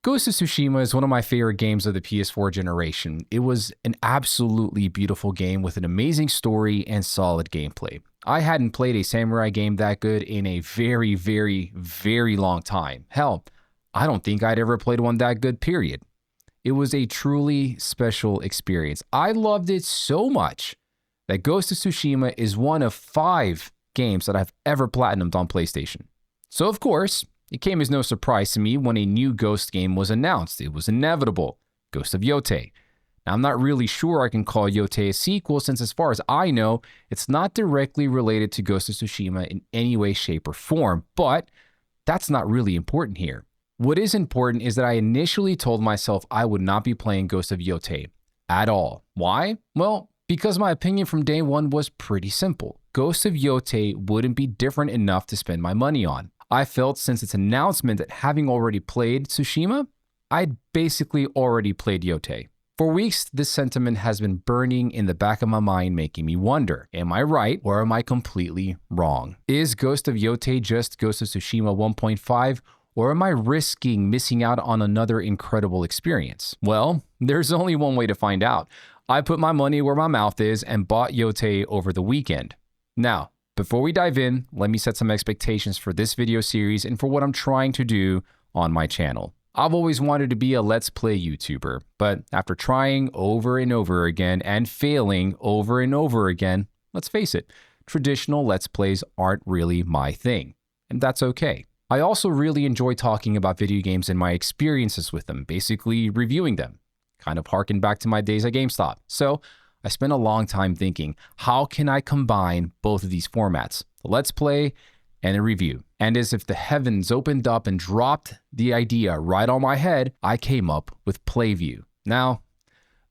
Ghost of Tsushima is one of my favorite games of the PS4 generation. It was an absolutely beautiful game with an amazing story and solid gameplay. I hadn't played a samurai game that good in a very, very, very long time. Hell, I don't think I'd ever played one that good, period. It was a truly special experience. I loved it so much that Ghost of Tsushima is one of 5 games that I've ever platinumed on PlayStation. So of course, it came as no surprise to me when a new Ghost game was announced. It was inevitable. Ghost of Yotei. Now, I'm not really sure I can call Yotei a sequel since as far as I know, it's not directly related to Ghost of Tsushima in any way, shape, or form, but that's not really important here. What is important is that I initially told myself I would not be playing Ghost of Yotei at all. Why? Well, because my opinion from day one was pretty simple. Ghost of Yotei wouldn't be different enough to spend my money on. I felt since its announcement that having already played Tsushima, I'd basically already played Yotei. For weeks, this sentiment has been burning in the back of my mind, making me wonder, am I right or am I completely wrong? Is Ghost of Yotei just Ghost of Tsushima 1.5, or am I risking missing out on another incredible experience? Well, there's only one way to find out. I put my money where my mouth is and bought Yotei over the weekend. Now, before we dive in, let me set some expectations for this video series and for what I'm trying to do on my channel. I've always wanted to be a Let's Play YouTuber, but after trying over and over again and failing over and over again, let's face it, traditional Let's Plays aren't really my thing, and that's okay. I also really enjoy talking about video games and my experiences with them, basically reviewing them. Kind of harken back to my days at GameStop. So I spent a long time thinking, how can I combine both of these formats, a Let's Play and a review? And as if the heavens opened up and dropped the idea right on my head, I came up with PlayView. Now,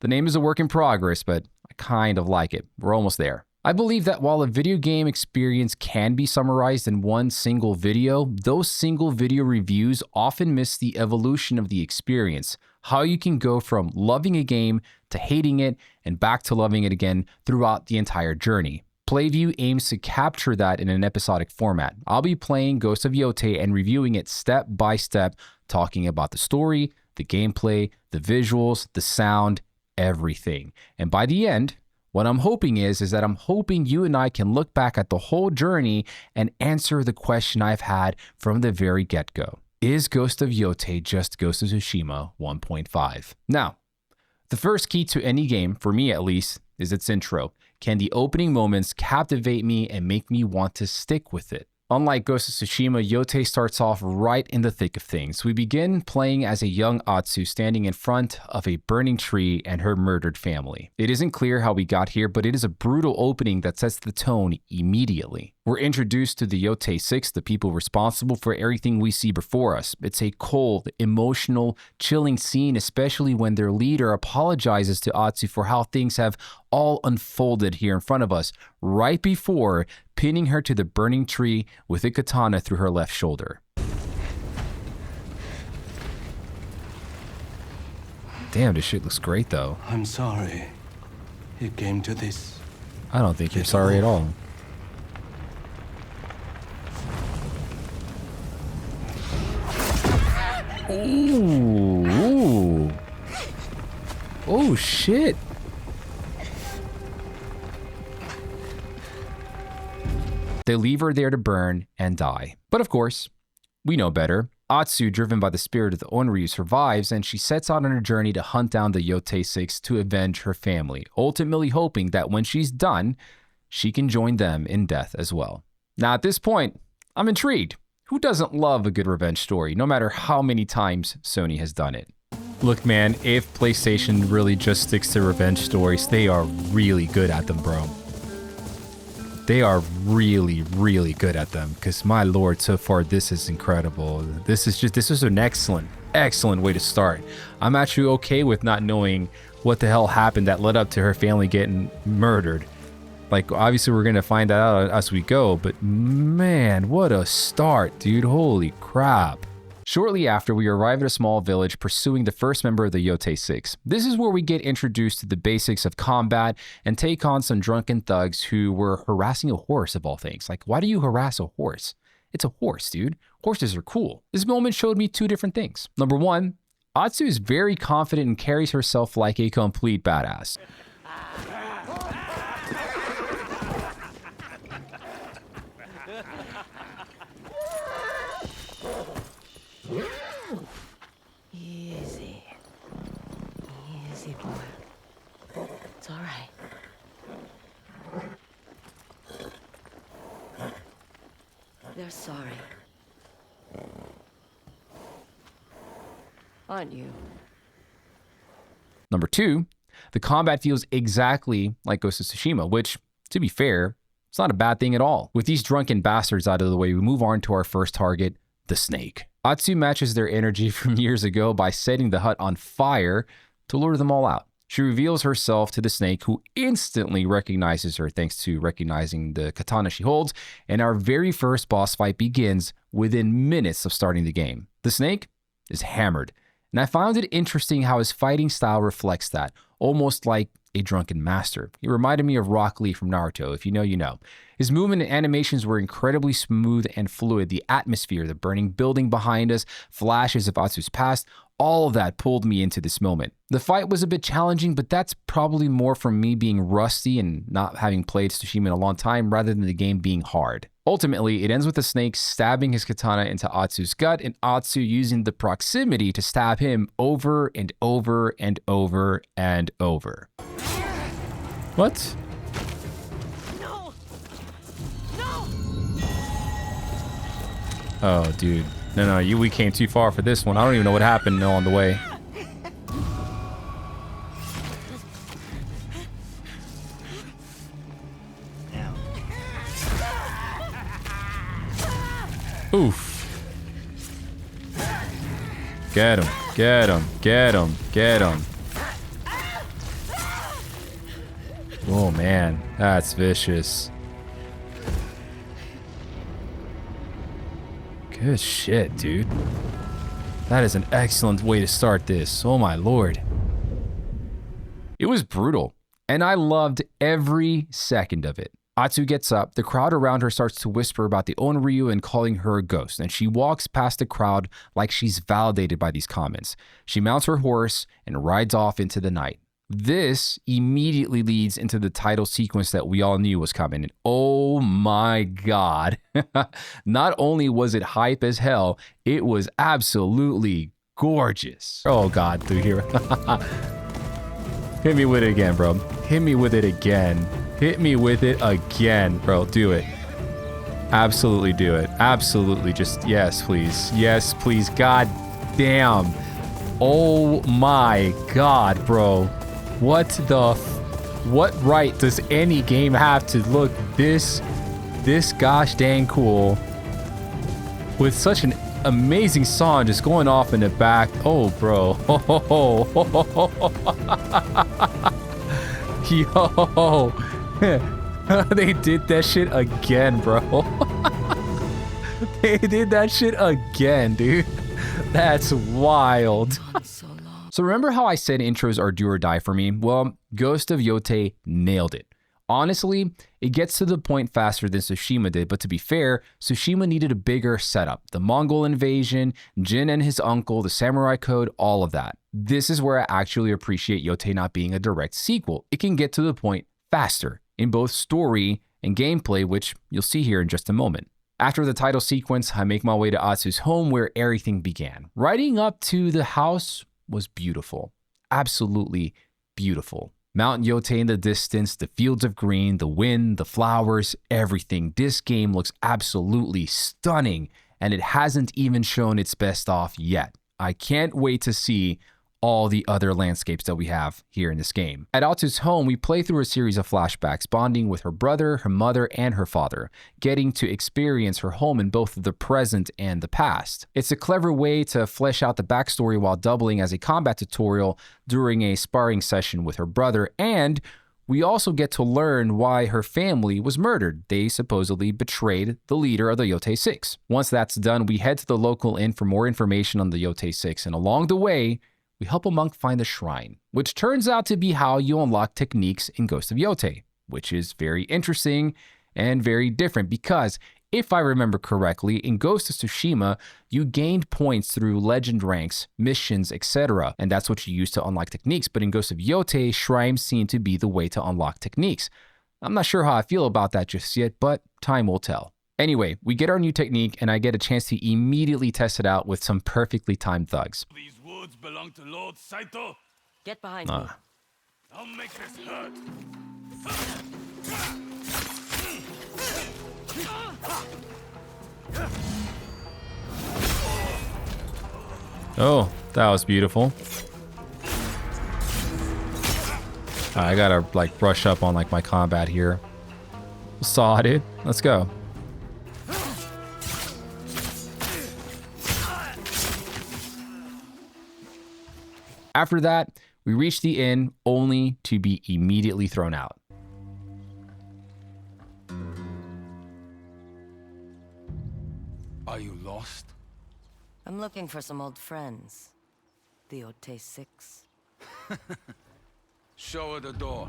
the name is a work in progress, but I kind of like it. We're almost there. I believe that while a video game experience can be summarized in one single video, those single video reviews often miss the evolution of the experience. How you can go from loving a game to hating it and back to loving it again throughout the entire journey. PlayView aims to capture that in an episodic format. I'll be playing Ghost of Yotei and reviewing it step by step, talking about the story, the gameplay, the visuals, the sound, everything. And by the end, what I'm hoping is that I'm hoping you and I can look back at the whole journey and answer the question I've had from the very get-go. Is Ghost of Yotei just Ghost of Tsushima 1.5? Now, the first key to any game, for me at least, is its intro. Can the opening moments captivate me and make me want to stick with it? Unlike Ghost of Tsushima, Yotei starts off right in the thick of things. We begin playing as a young Atsu standing in front of a burning tree and her murdered family. It isn't clear how we got here, but it is a brutal opening that sets the tone immediately. We're introduced to the Yotei Six, the people responsible for everything we see before us. It's a cold, emotional, chilling scene, especially when their leader apologizes to Atsu for how things have all unfolded here in front of us, right before pinning her to the burning tree with a katana through her left shoulder. Damn, this shit looks great though. I'm sorry it came to this. I don't think you're sorry at all. Ooh. Oh shit. They leave her there to burn and die. But of course, we know better. Atsu, driven by the spirit of the Onryu, survives, and she sets out on her journey to hunt down the Yotei Six to avenge her family, ultimately hoping that when she's done, she can join them in death as well. Now at this point, I'm intrigued. Who doesn't love a good revenge story, no matter how many times Sony has done it? Look, man, if PlayStation really just sticks to revenge stories, they are really good at them, bro. They are really, really good at them, because my lord, so far this is incredible. This is an excellent way to start. I'm actually okay with not knowing what the hell happened that led up to her family getting murdered. Like, obviously we're gonna find that out as we go, but man, what a start, dude. Holy crap. Shortly after, we arrive at a small village pursuing the first member of the Yotei Six. This is where we get introduced to the basics of combat and take on some drunken thugs who were harassing a horse of all things. Like, why do you harass a horse? It's a horse, dude. Horses are cool. This moment showed me two different things. Number one, Atsu is very confident and carries herself like a complete badass. Easy. Easy, boy. It's all right. They're sorry. Aren't you? Number 2, the combat feels exactly like Ghost of Tsushima, which, to be fair, it's not a bad thing at all. With these drunken bastards out of the way, we move on to our first target, the snake. Atsu matches their energy from years ago by setting the hut on fire to lure them all out. She reveals herself to the snake, who instantly recognizes her thanks to recognizing the katana she holds, and our very first boss fight begins within minutes of starting the game. The snake is hammered, and I found it interesting how his fighting style reflects that, almost like a drunken master. He reminded me of Rock Lee from Naruto. If you know, you know. His movement and animations were incredibly smooth and fluid. The atmosphere, the burning building behind us, flashes of Atsu's past, all of that pulled me into this moment. The fight was a bit challenging, but that's probably more from me being rusty and not having played Tsushima in a long time rather than the game being hard. Ultimately, it ends with the snake stabbing his katana into Atsu's gut and Atsu using the proximity to stab him over and over and over and over. What? No! No! Oh, dude. No, we came too far for this one. I don't even know what happened on the way. Oof. Get him, get him, get him, get him. Oh man, that's vicious. Good shit, dude. That is an excellent way to start this. Oh my lord. It was brutal, and I loved every second of it. Atsu gets up, the crowd around her starts to whisper about the Onryu and calling her a ghost, and she walks past the crowd like she's validated by these comments. She mounts her horse and rides off into the night. This immediately leads into the title sequence that we all knew was coming. And oh my god. Not only was it hype as hell, it was absolutely gorgeous. Oh god, dude, here. Hit me with it again, bro. Hit me with it again. Hit me with it again, bro. Do it. Absolutely do it. Absolutely. Just, yes, please. Yes, please. God damn. Oh my god, bro. What the what right does any game have to look this gosh dang cool with such an amazing song just going off in the back? Oh, bro. Yo. They did that shit again, bro. They did that shit again, dude. That's wild. So remember how I said intros are do or die for me? Well, Ghost of Yotei nailed it. Honestly, it gets to the point faster than Tsushima did, but to be fair, Tsushima needed a bigger setup. The Mongol invasion, Jin and his uncle, the samurai code, all of that. This is where I actually appreciate Yotei not being a direct sequel. It can get to the point faster in both story and gameplay, which you'll see here in just a moment. After the title sequence, I make my way to Atsu's home where everything began. Riding up to the house was beautiful. Absolutely beautiful. Mount Yotei in the distance, the fields of green, the wind, the flowers, everything. This game looks absolutely stunning, and it hasn't even shown its best off yet. I can't wait to see all the other landscapes that we have here in this game. At Atsu's home, we play through a series of flashbacks, bonding with her brother, her mother, and her father, getting to experience her home in both the present and the past. It's a clever way to flesh out the backstory while doubling as a combat tutorial during a sparring session with her brother, and we also get to learn why her family was murdered. They supposedly betrayed the leader of the Yotei Six. Once that's done, we head to the local inn for more information on the Yotei Six, and along the way, we help a monk find the shrine, which turns out to be how you unlock techniques in Ghost of Yotei, which is very interesting and very different because If I remember correctly, in Ghost of Tsushima, you gained points through legend ranks, missions, etc. And that's what you use to unlock techniques. But in Ghost of Yotei, shrines seem to be the way to unlock techniques. I'm not sure how I feel about that just yet, but time will tell. Anyway, we get our new technique and I get a chance to immediately test it out with some perfectly timed thugs. These woods belong to Lord Saito. Get behind me. I'll make this hurt. Oh, that was beautiful. I gotta like brush up on like my combat here. Saw it, dude. Let's go. After that, we reach the inn only to be immediately thrown out. Are you lost? I'm looking for some old friends. The Yotei Six. Show her the door.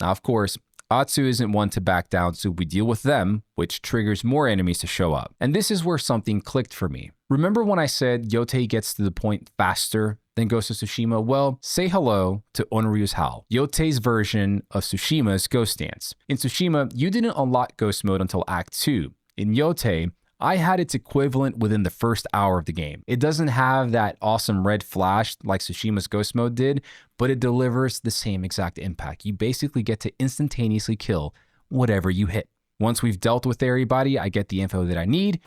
Now, of course, Atsu isn't one to back down, so we deal with them, which triggers more enemies to show up. And this is where something clicked for me. Remember when I said Yotei gets to the point faster than Ghost of Tsushima? Well, say hello to Onryu's Howl, Yotei's version of Tsushima's Ghost Dance. In Tsushima, you didn't unlock Ghost Mode until Act 2. In Yotei, I had its equivalent within the first hour of the game. It doesn't have that awesome red flash like Tsushima's Ghost Mode did, but it delivers the same exact impact. You basically get to instantaneously kill whatever you hit. Once we've dealt with everybody, I get the info that I need.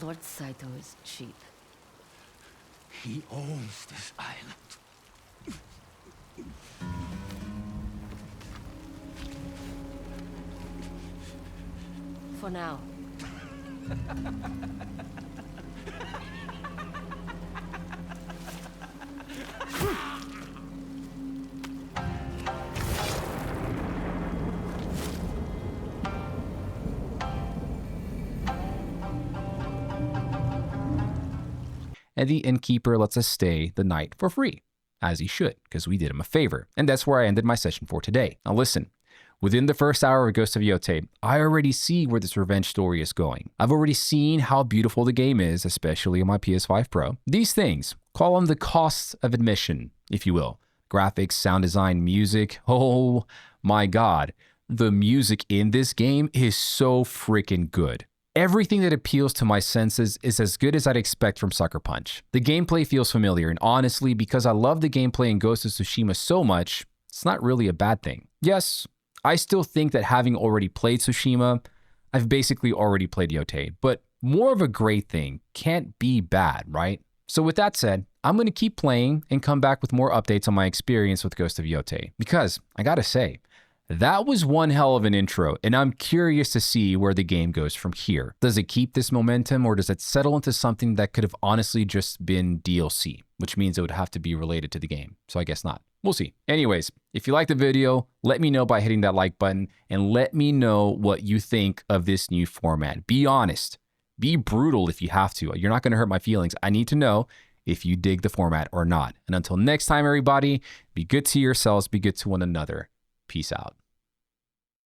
Lord Saito is cheap. He owns this island. For now. And the innkeeper lets us stay the night for free, as he should, because we did him a favor. And that's where I ended my session for today. Now listen, within the first hour of Ghost of Yotei, I already see where this revenge story is going. I've already seen how beautiful the game is, especially on my PS5 Pro. These things, call them the costs of admission, if you will. Graphics, sound design, music, oh my god. The music in this game is so freaking good. Everything that appeals to my senses is as good as I'd expect from Sucker Punch. The gameplay feels familiar, and honestly, because I love the gameplay in Ghost of Tsushima so much, it's not really a bad thing. Yes, I still think that having already played Tsushima, I've basically already played Yotei, but more of a great thing can't be bad, right? So with that said, I'm going to keep playing and come back with more updates on my experience with Ghost of Yotei, because I gotta say, that was one hell of an intro, and I'm curious to see where the game goes from here. Does it keep this momentum, or does it settle into something that could have honestly just been DLC, which means it would have to be related to the game, so I guess not. We'll see. Anyways, if you liked the video, let me know by hitting that like button, and let me know what you think of this new format. Be honest. Be brutal if you have to. You're not going to hurt my feelings. I need to know if you dig the format or not. And until next time, everybody, be good to yourselves, be good to one another. Peace out.